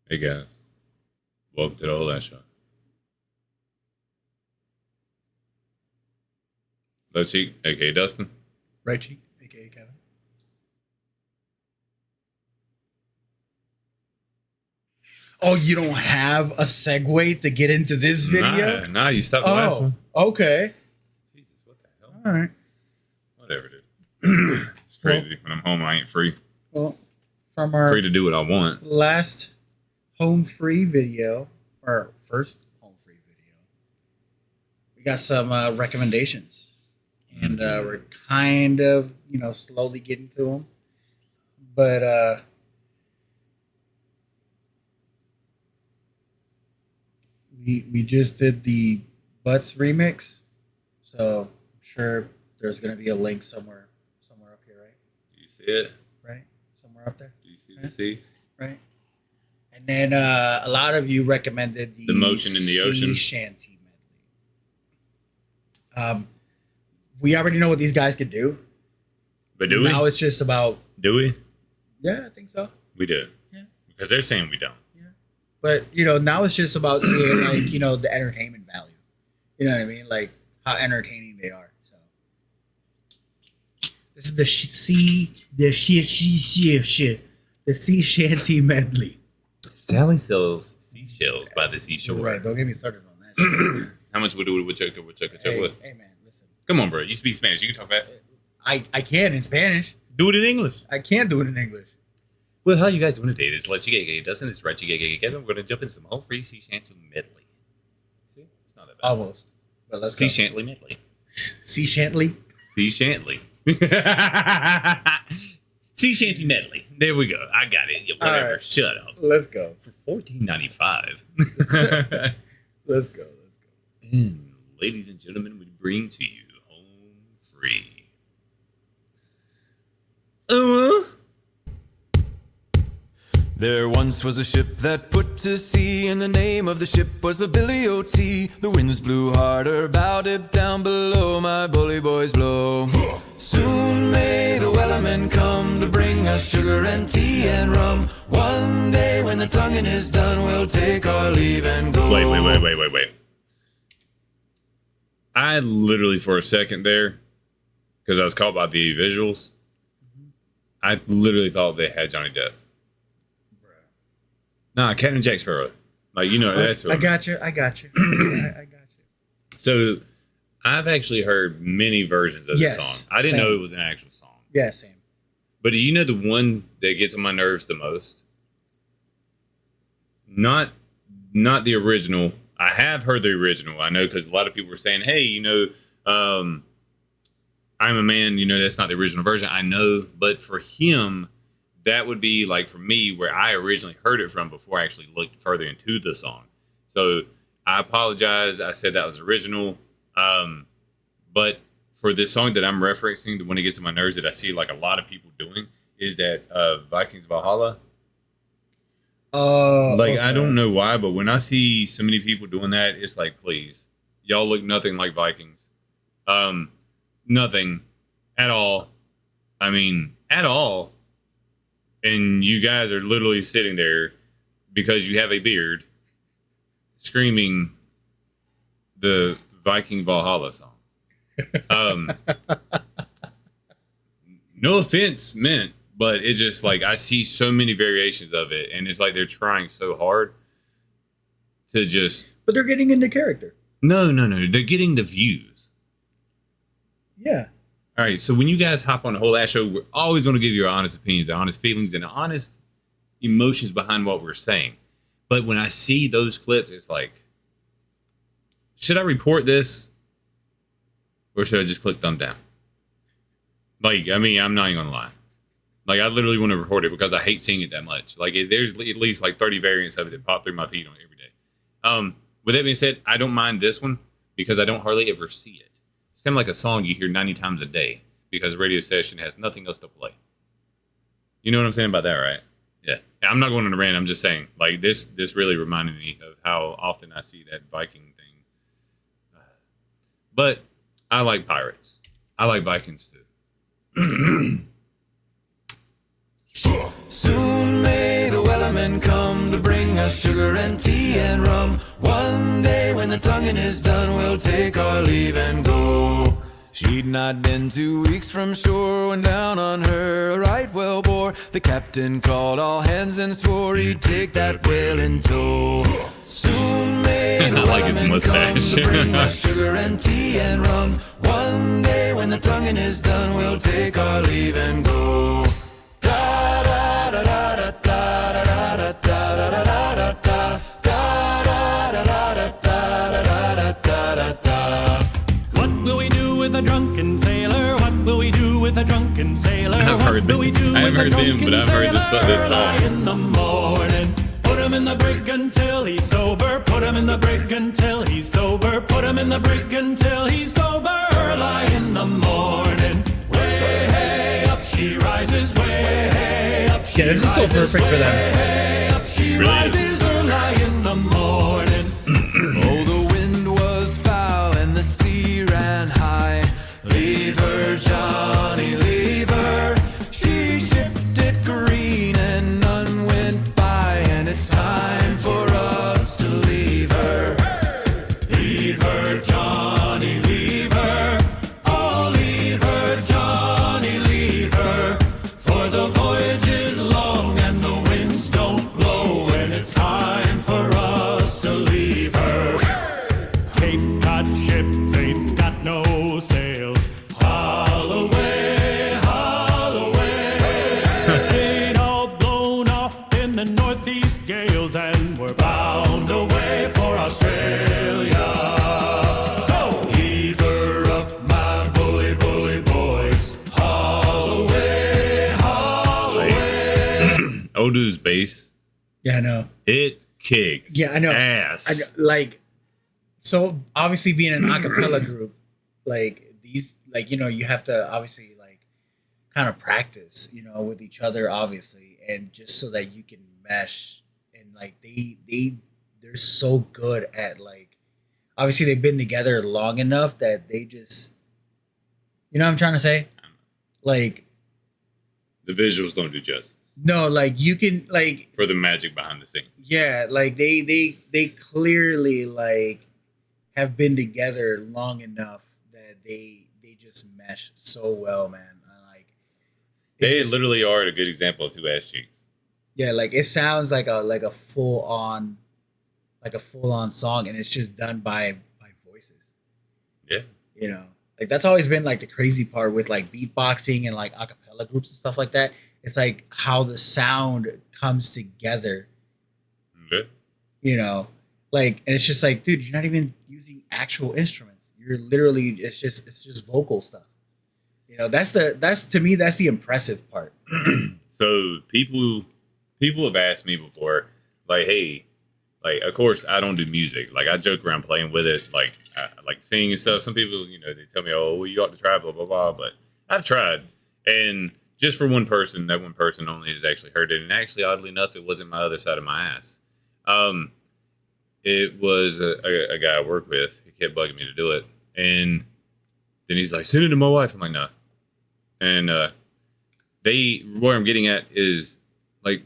Hey guys, welcome to the Old Ass Show. Left cheek, aka Dustin. Right cheek, aka Kevin. Oh, you don't have a segue to get into this video? Nah, you stopped the last one. Okay. Jesus, what the hell? All right. Whatever, dude. It's crazy. When I'm home, I ain't free. Well, from our Free to do what I want. last home free video, or first home free video, we got some recommendations, and we're kind of slowly getting to them, but we just did the Butts remix, so I'm sure there's gonna be a link somewhere up here, right? Do you see it? Right, somewhere up there. Do you see the sea? Right. And then a lot of you recommended The Motion in the Ocean. Sea Shanty Medley. We already know what these guys could do. But do we? Now it's just about... Do we? Yeah, I think so. We do. Yeah. Because they're saying we don't. Yeah. But, now it's just about seeing, the entertainment value. You know what I mean? Like, how entertaining they are. So this is the Sea Shanty Medley. Sally sells seashells by the seashore. Right, don't get me started on that. How much would Hey man, listen. Come on, bro. You speak Spanish. You can talk fast. I can in Spanish. Do it in English. I can't do it in English. Well, how you guys doing today? This is Let You Get Dustin. This is Right You Get Kevin. We're going to jump into some whole free Sea Shanty Medley. See? It's not that bad. Almost. But let's Sea go. Shanty Medley. Sea Shanty? Sea Shanty. Sea Shanty Medley. There we go. I got it. Yeah, whatever. Right. Shut up. Let's go. For $14.95. Let's go. And ladies and gentlemen, we bring to you Home Free. There once was a ship that put to sea, and the name of the ship was the Billy O.T. The winds blew harder, bowed it down below, my bully boys blow. Soon may the wellerman come to bring us sugar and tea and rum. One day when the tonguing is done, we'll take our leave and go. Wait. I literally, for a second there, because I was caught by the visuals, I literally thought they had Johnny Depp. Nah, Captain Jack Sparrow. That's what I got you. I got you. I got you. So, I've actually heard many versions of the song. I didn't know it was an actual song. Yeah, same. But do you know the one that gets on my nerves the most? Not the original. I have heard the original. I know because a lot of people were saying, hey, I'm a man, that's not the original version. I know. But for him, that would be like for me where I originally heard it from before I actually looked further into the song. So I apologize. I said that was original. But for this song that I'm referencing, the one that gets on my nerves that I see like a lot of people doing is that Vikings Valhalla. Okay. I don't know why, but when I see so many people doing that, it's like, please, y'all look nothing like Vikings. Nothing at all. I mean, at all. And you guys are literally sitting there because you have a beard screaming the Viking Valhalla song. No offense meant, but it's just like I see so many variations of it, and it's like they're trying so hard to just. But they're getting into character. No. They're getting the views. Yeah. All right, so when you guys hop on the whole ass show, we're always going to give you our honest opinions, our honest feelings, and honest emotions behind what we're saying. But when I see those clips, it's like, should I report this? Or should I just click thumb down? I'm not even going to lie. I literally want to report it because I hate seeing it that much. There's at least 30 variants of it that pop through my feed on every day. With that being said, I don't mind this one because I don't hardly ever see it. It's kind of like a song you hear 90 times a day because a radio station has nothing else to play. You know what I'm saying about that, right? Yeah. I'm not going on a rant. I'm just saying, this really reminded me of how often I see that Viking thing. But I like pirates. I like Vikings too. Soon may the wellerman come to bring us us sugar and tea and rum. One day when the tonguing is done, we'll take our leave and go. She'd not been 2 weeks from shore when down on her a right whale bore. The captain called all hands and swore he'd take that whale in tow. Soon may the I like his wellerman come mustache. to bring us sugar and tea and rum. One day when the tonguing is done, we'll take our leave and go. Da da da da da da da da da da da da da. What will we do with a drunken sailor? What will we do with a drunken sailor? I've heard What will we do I haven't with a heard them, but drunken I've heard this sailor? song. In the morning, put him in the brig until he's sober. Put him in the brig until he's sober. Put him in the brig until he's sober. Lie in the morning, way hey up she rises, way hey up she Yeah, this is so rises, perfect for them. way hey up she Really is. rises, early in the morning. Oh, the wind was foul and the sea ran high. Leave her, Johnny, leave her. She shipped it green and none went by, and it's time for us to leave her. Leave her, Johnny, leave her. Oh, leave her, Johnny, leave her. For the voyage is long and the winds don't blow, and it's time for us to leave her. Cape Cod ships ain't got no sails. Haul away, haul away. They'd all blown off in the northeast gales, and we're bound away for Australia. So heave her up, my bully, bully boys. Haul away, haul away. Odu's bass, Yeah, I know. it kicks. Yeah, I know. Ass. Like, so obviously being an acapella group, like these, like, you know, you have to obviously like kind of practice, you know, with each other, obviously, and just so that you can mesh. And like they're so good at, like, obviously they've been together long enough that they just, you know what I'm trying to say? Like, The visuals don't do justice no, like you can, like, for the magic behind the scenes. yeah, like they clearly like have been together long enough that they just mesh so well, man. Like it They just- literally are a good example of two ass cheeks. yeah, like it sounds like a full on song, and it's just done by voices. Yeah. You know, like that's always been like the crazy part with like beatboxing and like acapella groups and stuff like that. It's like how the sound comes together, Yeah. you know, like, and it's just like, dude, you're not even using actual instruments. You're literally, it's just vocal stuff. You know, that's to me, that's the impressive part. So people have asked me before, like, hey, like, of course I don't do music. Like, I joke around playing with it, like, I like singing and stuff. Some people, you know, they tell me, oh, well, you ought to try, blah, blah, blah. But I've tried. And just for one person, that one person only has actually heard it. And actually, oddly enough, it wasn't my other side of my ass. It was a guy I work with. He kept bugging me to do it. And then he's like, send it to my wife. I'm like, no. And where I'm getting at is, like,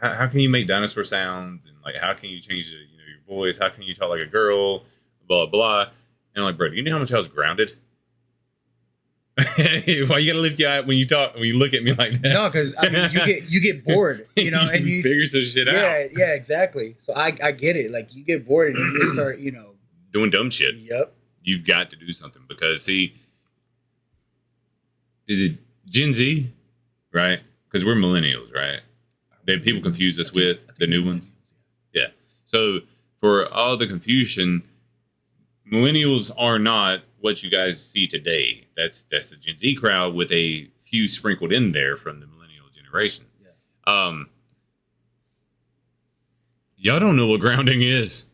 how can you make dinosaur sounds, and like how can you change your voice? How can you talk like a girl? Blah blah. And I'm like, bro, do you know how much I was grounded? Why you gotta lift your eye when you talk, when you look at me like that? No, because I mean, you get bored, you know, and you figure some shit out. Yeah, exactly. So I get it. Like you get bored and you just start, you know, Doing dumb shit. Yep. You've got to do something, because see, is it Gen Z, right? Because we're millennials, right? That people confuse us with the new ones. Yeah. So for all the confusion, millennials are not what you guys see today. That's the Gen Z crowd with a few sprinkled in there from the millennial generation. Yeah. Y'all don't know what grounding is.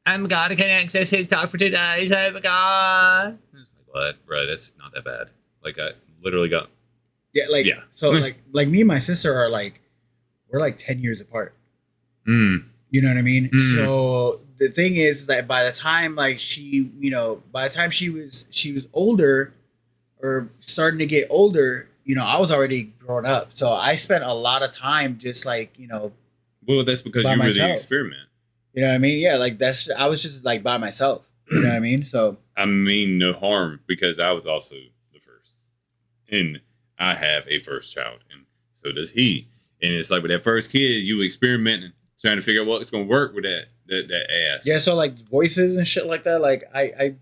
I'm God, I can access TikTok for 2 days. Oh my God. It's like, what, bro? That's not that bad. Like, I literally got. Yeah, like Yeah. So like me and my sister are like, we're like 10 years apart. Mm. You know what I mean? Mm. So the thing is that by the time like she was older or starting to get older, you know, I was already grown up. So I spent a lot of time just like, you know, Well, that's because by you really myself. experiment. You know what I mean? Yeah, like I was just like by myself. You know what I mean? So I mean no harm because I was also the first. And I have a first child, and so does he. And it's like with that first kid, you experimenting, trying to figure out what's gonna work with that ass. yeah, so like voices and shit like that, like I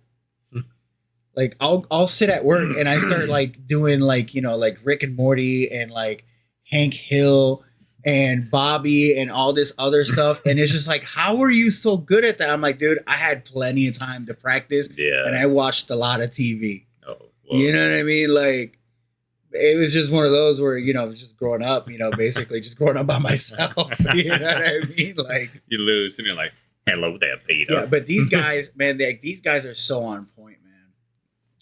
like I'll sit at work and I start like doing like, you know, like Rick and Morty and like Hank Hill and Bobby and all this other stuff. And it's just like, how are you so good at that? I'm like, dude, I had plenty of time to practice. Yeah. And I watched a lot of TV. Oh, well. You know what I mean? Like, it was just one of those where, you know, just growing up, you know, basically just growing up by myself. You know what I mean? Like, You lose and you're like, hello there, Peter. yeah, but these guys, man, these guys are so on point, man.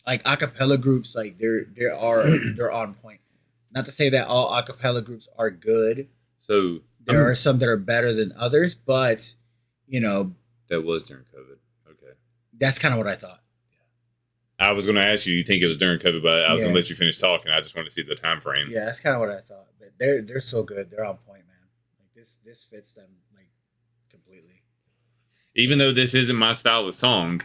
Like acapella groups, like they're on point. Not to say that all acapella groups are good. So There are some that are better than others, but you know, that was during COVID. Okay. that's kind of what I thought. I was gonna ask you think it was during COVID, but I was Yeah. gonna let you finish talking. I just want to see the time frame. Yeah, that's kind of what I thought. But they're so good. They're on point, man. Like this fits them like completely. Even though this isn't my style of song,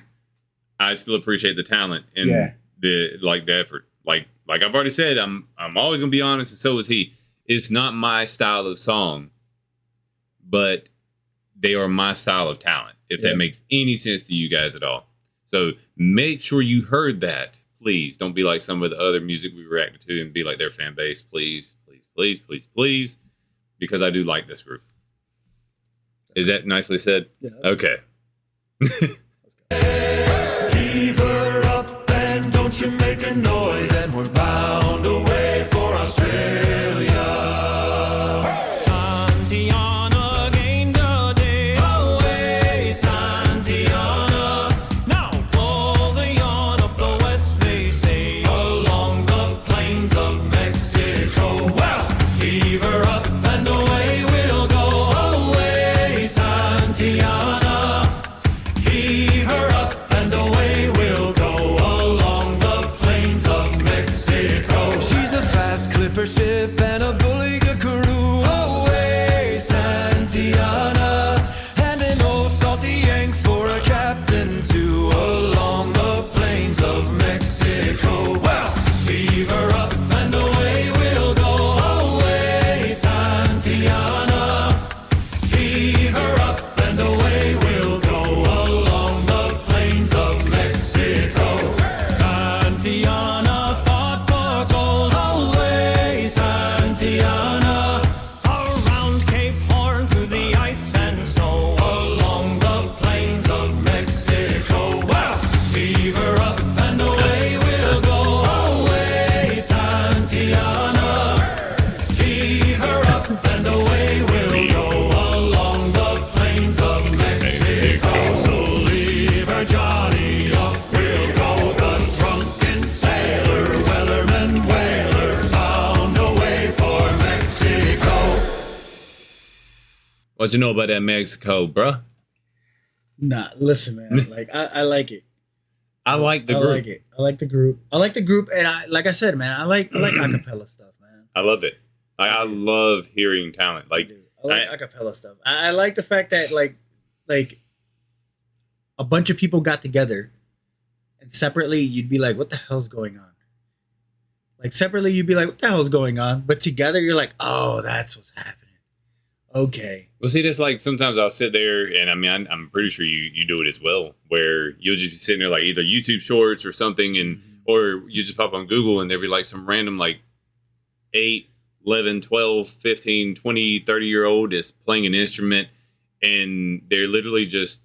I still appreciate the talent and Yeah. the effort. Like I've already said, I'm always gonna be honest, and so is he. It's not my style of song, but they are my style of talent. If Yeah. that makes any sense to you guys at all. So make sure you heard that. Please don't be like some of the other music we reacted to and be like their fan base. Please, please, please, please, please, because I do like this group. Is that nicely said? Yeah. Okay. Heave her up and don't you make a noise, and we're bound away for Australia. Santiana gained a day away, Santiana. Now pull the yarn up the west, they say, along the plains of Mexico. Well, heave her up and away we'll go, away, Santiana. Heave her up and away we'll go along the plains of Mexico. She's a fast clipper ship and a bully crew. Away, Santiana. And an old salty yank for a captain too. Along the plains of Mexico. Well, heave her up and away we'll go. Away, Santiana. Heave her up and away we'll go along the plains of Mexico. Santiana fought for gold, away, Santiana. Around Cape Horn through the ice and snow, along the plains of Mexico. Well, heave her up and away we'll go, away, Santiana. Heave her up and away we'll go along the plains of Mexico. So leave her, Johnny, off we'll go. The drunken sailor, wellerman, whaler, bound away for Mexico. What you know about that Mexico, bruh? Nah, listen, man. Like I like it. I like the I group. like it. I like the group. I like the group, and like I said, man, I like acapella stuff, man. I love it. I love hearing talent. I Like do. I like acapella stuff. I like the fact that like a bunch of people got together, and separately you'd be like, "What the hell's going on?" Like separately you'd be like, "What the hell's going on?" But together you're like, "Oh, that's what's happening." Okay. well, see, that's like sometimes I'll sit there, and I mean, I'm pretty sure you do it as well, where you'll just be sitting there like either YouTube Shorts or something, and or you just pop on Google, and there'll be like some random like 8, 11, 12, 15, 20, 30-year-old is playing an instrument, and they're literally just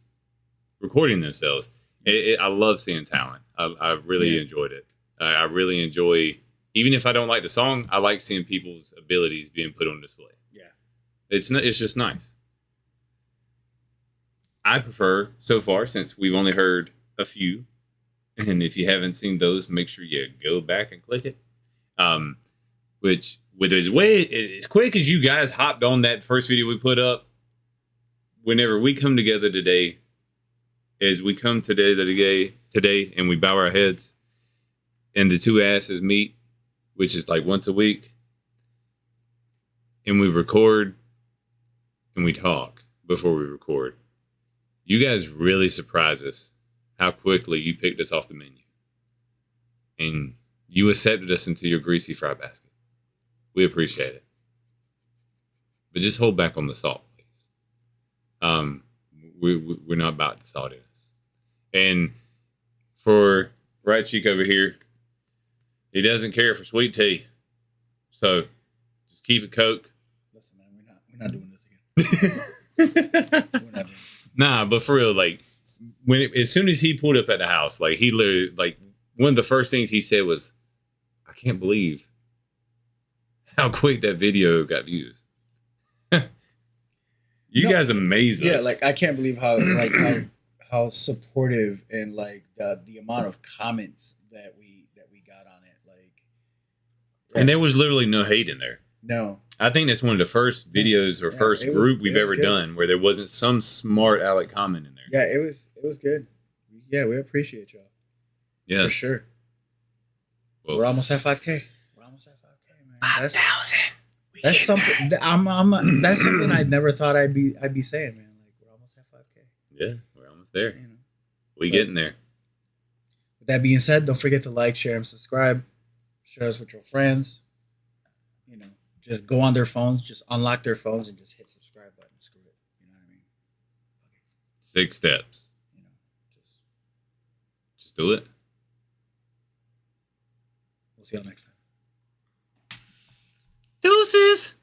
recording themselves. I love seeing talent. I really enjoyed it. I really enjoy, even if I don't like the song, I like seeing people's abilities being put on display. Yeah. It's just nice. I prefer, so far, since we've only heard a few, and if you haven't seen those, make sure you go back and click it. Which, with as quick as you guys hopped on that first video we put up, whenever we come together today, as we come today and we bow our heads, and the two asses meet, which is like once a week, and we record, and we talk before we record, you guys really surprise us how quickly you picked us off the menu. And you accepted us into your greasy fry basket. We appreciate it. But just hold back on the salt, please. We're not about the saltiness. And for Right Cheek over here, he doesn't care for sweet tea. So just keep it Coke. Listen, man, we're not doing this again. We're not doing this. Nah, but for real, like as soon as he pulled up at the house, like he literally, like one of the first things he said was, "I can't believe how quick that video got views." You guys amaze us. Yeah, like I can't believe how supportive and like the amount of comments that we got on it. Like, and there was literally no hate in there. No, I think that's one of the first videos or first group we've ever done where there wasn't some smart aleck comment in there. Yeah, it was good. Yeah, we appreciate y'all. Yeah, for sure. Well, we're almost at 5K. We're almost at 5K, man. 5,000. That's something. That's something I never thought I'd be saying, man. Like we're almost at 5K. Yeah, we're almost there. You know, we getting there. With that being said, don't forget to like, share, and subscribe. Share us with your friends. You know, just go on their phones, just unlock their phones, and just hit subscribe button. Screw it. You know what I mean? 6 steps. You know, just do it. We'll see y'all next time. Deuces.